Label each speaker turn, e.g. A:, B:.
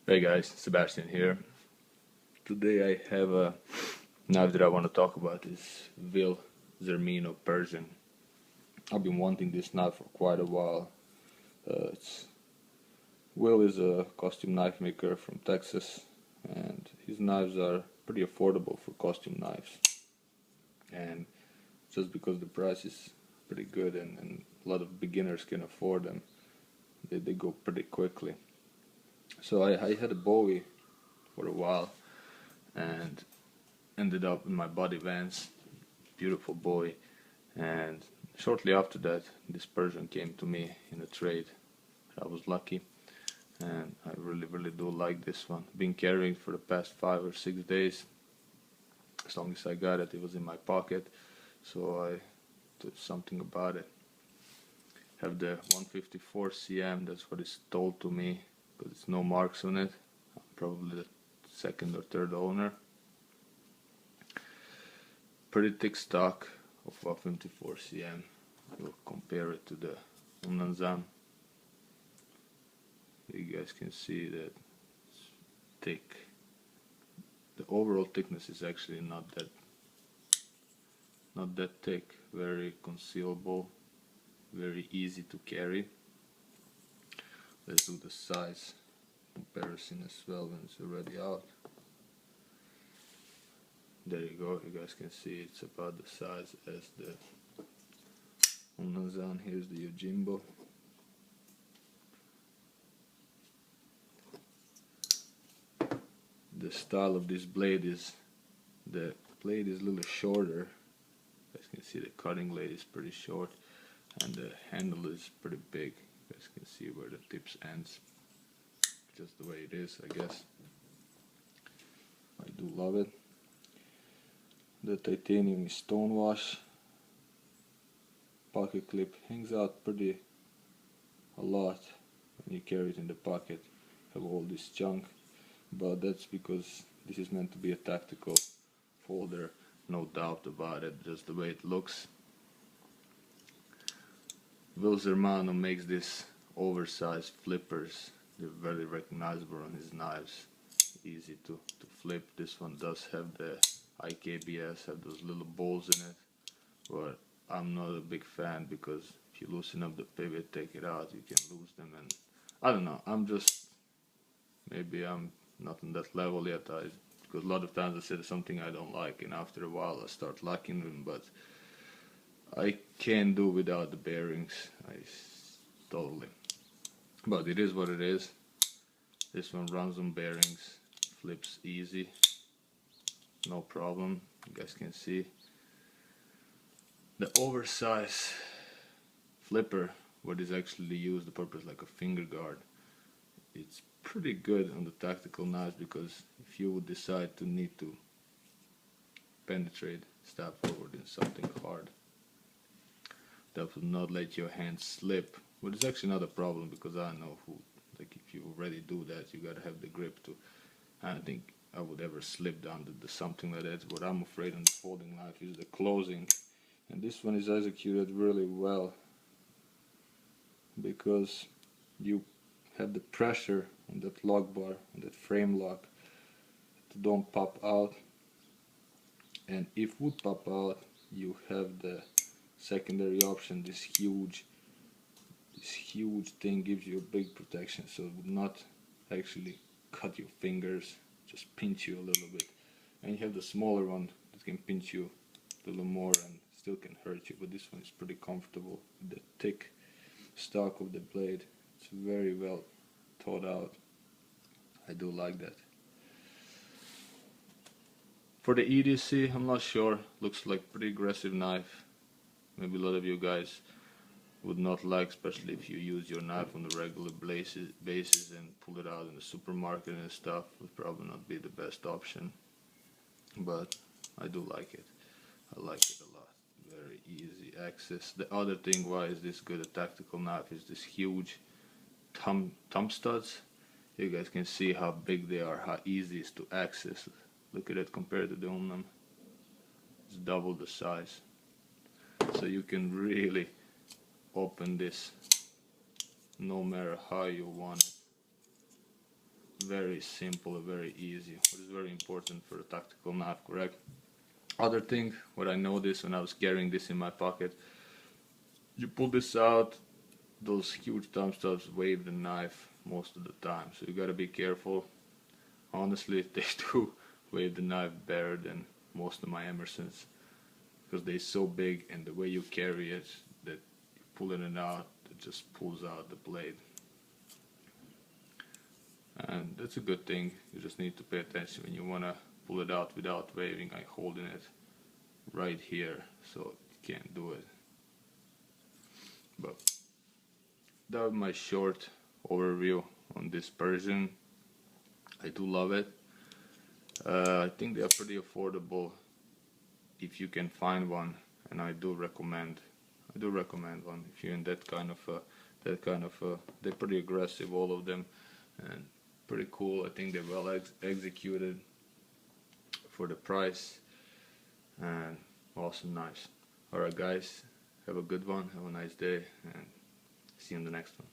A: Hey guys, Sebastian here. Today I have a knife that I want to talk about is Zermeno Persian. I've been wanting this knife for quite a while. It's Will is a costume knife maker from Texas, and his knives are pretty affordable for costume knives. And just because the price is pretty good and a lot of beginners can afford them, they go pretty quickly. So I had a Bowie for a while and ended up in my body Vans, beautiful Bowie. And shortly after that, this Persian came to me in a trade. I was lucky, and I really do like this one. Been carrying for the past 5 or 6 days. As long as I got it, it was in my pocket, so I did something about it. Have the 154 cm. That's what is told to me, because it's no marks on it. I'm probably the second or third owner. Pretty thick stock of 154 cm. We'll compare it to the Unanzan. You guys can see that it's thick. The overall thickness is actually not that thick. Very concealable, very easy to carry. Let's do the size comparison as well when it's already out. There you go, you guys can see it's about the size as the Unanzan. Here's the Yojimbo. The style of this blade is, the blade is a little shorter. You guys can see the cutting blade is pretty short, and the handle is pretty big. You guys can see where the tips ends. Just the way it is, I guess. I do love it. The titanium is stone wash. Pocket clip hangs out pretty a lot when you carry it in the pocket. Have all this junk, but that's because this is meant to be a tactical folder, no doubt about it, just the way it looks. Will Zermeno makes these oversized flippers. They're very recognizable on his knives, easy to flip. This one does have the IKBS, have those little balls in it, but I'm not a big fan, because if you loosen up the pivot, take it out, you can lose them, and I don't know, maybe I'm not on that level yet, because a lot of times I say something I don't like, and after a while I start liking them, but I can't do without the bearings, totally. But it is what it is. This one runs on bearings, flips easy, no problem. You guys can see the oversized flipper, what is actually used, the purpose like a finger guard. It's pretty good on the tactical knives, because if you would decide to need to penetrate, stab forward in something hard, that will not let your hand slip. But it's actually not a problem, because I know like if you already do that, you gotta have the grip to. I don't think I would ever slip down to something like that. What I'm afraid on the folding knife is the closing, and this one is executed really well, because you have the pressure on that lock bar, on that frame lock, to don't pop out, and if would pop out, you have the secondary option. This huge thing gives you a big protection, so it would not actually cut your fingers, just pinch you a little bit. And you have the smaller one that can pinch you a little more and still can hurt you, but this one is pretty comfortable. The thick stock of the blade, it's very well thought out. I do like that. For the EDC, I'm not sure. Looks like pretty aggressive knife. Maybe a lot of you guys would not like, especially if you use your knife on a regular basis and pull it out in the supermarket and stuff. Would probably not be the best option, but I do like it. I like it a lot. Very easy access. The other thing why is this good a tactical knife is this huge thumb studs. You guys can see how big they are, how easy it is to access. Look at it compared to the Unam. It's double the size. So you can really open this no matter how you want it. very simple and very easy, which is very important for a tactical knife, correct? Other thing, what I noticed when I was carrying this in my pocket, you pull this out, those huge thumb stubs wave the knife most of the time, so you gotta be careful. Honestly, they do wave the knife better than most of my Emersons, because they're so big, and the way you carry it, that you pulling it out, it just pulls out the blade. And that's a good thing. You just need to pay attention when you want to pull it out without waving. I'm holding it right here, so you can't do it. But that was my short overview on this Persian. I do love it. I think they are pretty affordable if you can find one, and I do recommend one if you're in that kind of they're pretty aggressive, all of them, and pretty cool. I think they're well executed for the price, and awesome knives. Alright guys, have a good one, have a nice day, and see you in the next one.